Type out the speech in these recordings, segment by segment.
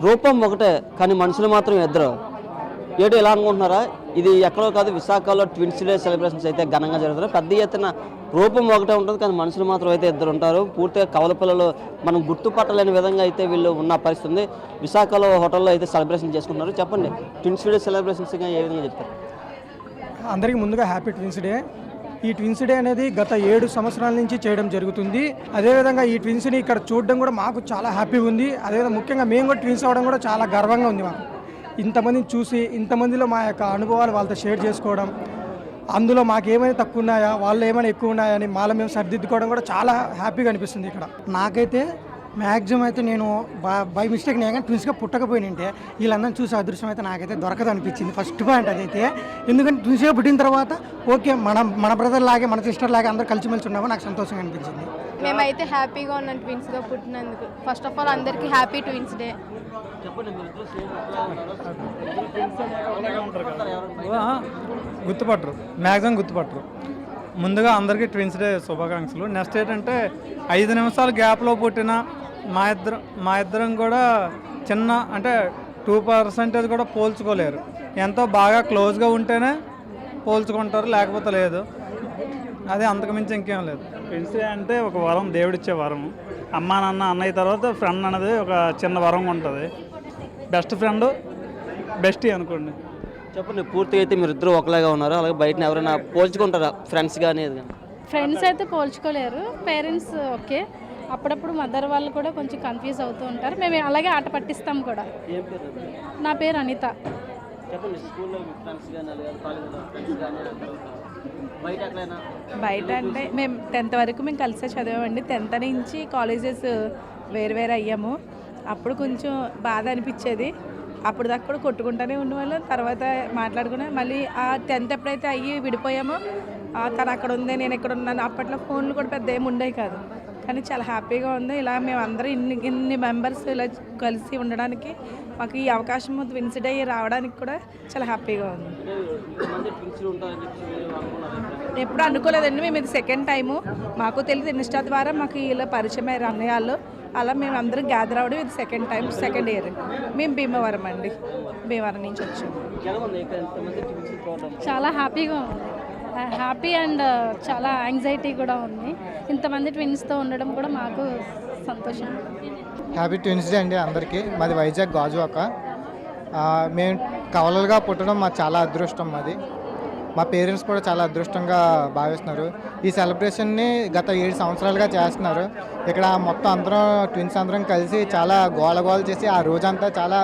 రూపం ఒకటే కానీ మనుషులు మాత్రం ఇద్దరు. ఏడు ఎలా అనుకుంటున్నారా? ఇది ఎక్కడో కాదు, విశాఖలో ట్విన్స్ డే సెలబ్రేషన్స్ అయితే ఘనంగా జరుగుతున్నాయి. పెద్ద ఎత్తున రూపం ఒకటే ఉంటుంది కానీ మనుషులు మాత్రం అయితే ఇద్దరు ఉంటారు. పూర్తిగా కవల పిల్లలు మనం గుర్తుపట్టలేని విధంగా అయితే వీళ్ళు ఉన్న పరిస్థితి. విశాఖలో హోటల్లో అయితే సెలబ్రేషన్ చేసుకుంటున్నారు. చెప్పండి, ట్విన్స్ డే సెలబ్రేషన్స్గా ఏ విధంగా చెప్తారు? అందరికీ ముందుగా హ్యాపీ ట్విన్స్ డే. ఈ ట్విన్స్ డే అనేది గత 7 సంవత్సరాల నుంచి చేయడం జరుగుతుంది. అదేవిధంగా ఈ ట్విన్స్ని ఇక్కడ చూడడం కూడా మాకు చాలా హ్యాపీగా ఉంది. అదేవిధంగా ముఖ్యంగా మేము కూడా ట్విన్స్ అవ్వడం కూడా చాలా గర్వంగా ఉంది మాకు. ఇంతమందిని చూసి ఇంతమందిలో మా యొక్క అనుభవాలు వాళ్ళతో షేర్ చేసుకోవడం, అందులో మాకు ఏమైనా తక్కువ ఉన్నాయా, వాళ్ళు ఏమైనా ఎక్కువ ఉన్నాయా అని మాలో మేము సరిదిద్దుకోవడం కూడా చాలా హ్యాపీగా అనిపిస్తుంది. ఇక్కడ నాకైతే మ్యాక్సిమం అయితే నేను బై మిస్టేక్ నేను కానీ ట్విన్స్గా పుట్టకపోయినంటే వీళ్ళందరినీ చూసే అదృష్టం అయితే నాకైతే దొరకదు అనిపించింది. ఫస్ట్ పాయింట్ అదైతే. ఎందుకంటే ట్విన్స్గా పుట్టిన తర్వాత ఓకే మన బ్రదర్ లాగే మన సిస్టర్ లాగే అందరూ కలిసిమెలిసి ఉన్నామో నాకు సంతోషంగా అనిపించింది. మేమైతే హ్యాపీగా ఉన్నాం ట్విన్స్గా పుట్టినందుకు. ఫస్ట్ ఆఫ్ ఆల్ అందరికీ హ్యాపీ ట్విన్స్ డే. గుర్తుపట్టరు, మ్యాక్సిమం గుర్తుపట్టరు. ముందుగా అందరికీ ట్విన్స్ డే శుభాకాంక్షలు. నెక్స్ట్ ఏంటంటే 5 నిమిషాల గ్యాప్లో పుట్టిన మా ఇద్దరం కూడా చిన్న అంటే 2% కూడా పోల్చుకోలేరు. ఎంతో బాగా క్లోజ్గా ఉంటేనే పోల్చుకుంటారు, లేకపోతే లేదు. అదే అంతకుమించి ఇంకేం లేదు. ట్విన్స్ డే అంటే ఒక వరం, దేవుడిచ్చే వరం. అమ్మా నాన్న అన్నయ్య తర్వాత ఫ్రెండ్ అనేది ఒక చిన్న వరం ఉంటుంది. బెస్ట్ ఫ్రెండ్ బెస్టీ అనుకోండి. చెప్పండి, పూర్తిగా అయితే మీరు ఇద్దరు ఒకలాగా ఉన్నారు. అలాగే బయట ఎవరైనా పోల్చుకుంటారా ఫ్రెండ్స్ కానీ? ఫ్రెండ్స్ అయితే పోల్చుకోలేరు, పేరెంట్స్ ఓకే. అప్పుడప్పుడు మదర్ వాళ్ళు కూడా కొంచెం కన్ఫ్యూజ్ అవుతూ ఉంటారు. మేము అలాగే ఆట పట్టిస్తాం కూడా. నా పేరు అనిత. బయట అంటే మేము 10th వరకు మేము కలిసే చదివామండి. 10th నుంచి కాలేజెస్ వేరు అయ్యాము. అప్పుడు కొంచెం బాధ అనిపించేది. అప్పుడు దాకా కూడా కొట్టుకుంటూనే ఉండేవాళ్ళం. తర్వాత మాట్లాడుకునే మళ్ళీ ఆ 10th ఎప్పుడైతే అయ్యి విడిపోయామో తను అక్కడ ఉంది, నేను ఎక్కడ ఉన్నాను. అప్పట్లో ఫోన్లు కూడా పెద్ద ఏమి ఉండేవి కాదు. కానీ చాలా హ్యాపీగా ఉంది. ఇలా మేము అందరం ఇన్ని మెంబర్స్ ఇలా కలిసి ఉండడానికి మాకు ఈ అవకాశం ట్విన్స్ డే రావడానికి కూడా చాలా హ్యాపీగా ఉంది. ఎప్పుడు అనుకోలేదండి. మేము ఇది సెకండ్ టైము. మాకు తెలియదు, ఇన్స్టా ద్వారా మాకు ఇలా పరిచయం అయ్యారు అన్నయ్యాళ్ళు. అలా మేము అందరం గ్యాదర్ అవ్వడం ఇది సెకండ్ టైం, సెకండ్ ఇయర్. మేము భీమవరం అండి, భీమవరం నుంచి వచ్చాము. చాలా హ్యాపీగా ఉంది. హ్యాపీ అండ్ చాలా యాంగ్జైటీ కూడా ఉంది. ఇంతమంది ట్విన్స్తో ఉండడం కూడా మాకు సంతోషం. హ్యాపీ ట్విన్స్ డే అండి అందరికీ. మాది వైజాగ్ గాజువాక. మేము కవలలుగా పుట్టడం మాకు చాలా అదృష్టం. మాది మా పేరెంట్స్ కూడా చాలా అదృష్టంగా భావిస్తున్నారు. ఈ సెలబ్రేషన్ని గత 7 సంవత్సరాలుగా చేస్తున్నారు. ఇక్కడ మొత్తం అందరం ట్విన్స్ అందరం కలిసి చాలా గోల చేసి ఆ రోజంతా చాలా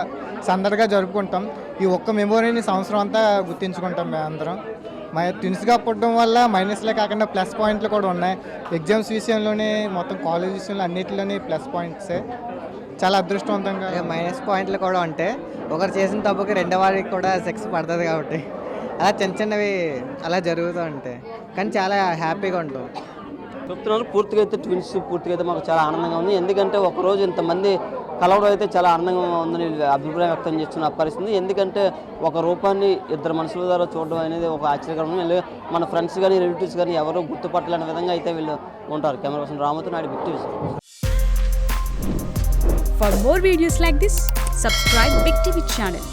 సందడిగా జరుపుకుంటాం. ఈ ఒక్క మెమొరీని సంవత్సరం అంతా గుర్తించుకుంటాం మేము అందరం. మా ట్విన్స్గా పుట్టడం వల్ల మైనస్లే కాకుండా ప్లస్ పాయింట్లు కూడా ఉన్నాయి. ఎగ్జామ్స్ విషయంలోనే మొత్తం కాలేజ్ విషయంలో అన్నిటిలోనే ప్లస్ పాయింట్సే. చాలా అదృష్టవంతంగా. మైనస్ పాయింట్లు కూడా ఉంటాయి. ఒకరు చేసిన తప్పుకి రెండో వారికి కూడా శిక్ష పడుతుంది కాబట్టి అలా చిన్నవి అలా జరుగుతూ ఉంటాయి. కానీ చాలా హ్యాపీగా ఉంటాం. చెప్తున్నారు పూర్తిగా అయితే ట్విన్స్ పూర్తిగా అయితే మాకు చాలా ఆనందంగా ఉంది. ఎందుకంటే ఒకరోజు ఇంతమంది కలవడం అయితే చాలా ఆనందంగా ఉందని అభిప్రాయం వ్యక్తం చేస్తున్న పరిస్థితి. ఎందుకంటే ఒక రూపాన్ని ఇద్దరు మనుషుల ద్వారా చూడడం అనేది ఒక ఆశ్చర్యకరమైన. మన ఫ్రెండ్స్ కానీ రిలేటివ్స్ కానీ ఎవరో గుర్తుపట్టలేని విధంగా అయితే వీళ్ళు ఉంటారు. కెమెరా పర్సన్ రామతో Naidu, big TV. For more videos like this, subscribe Big TV channel.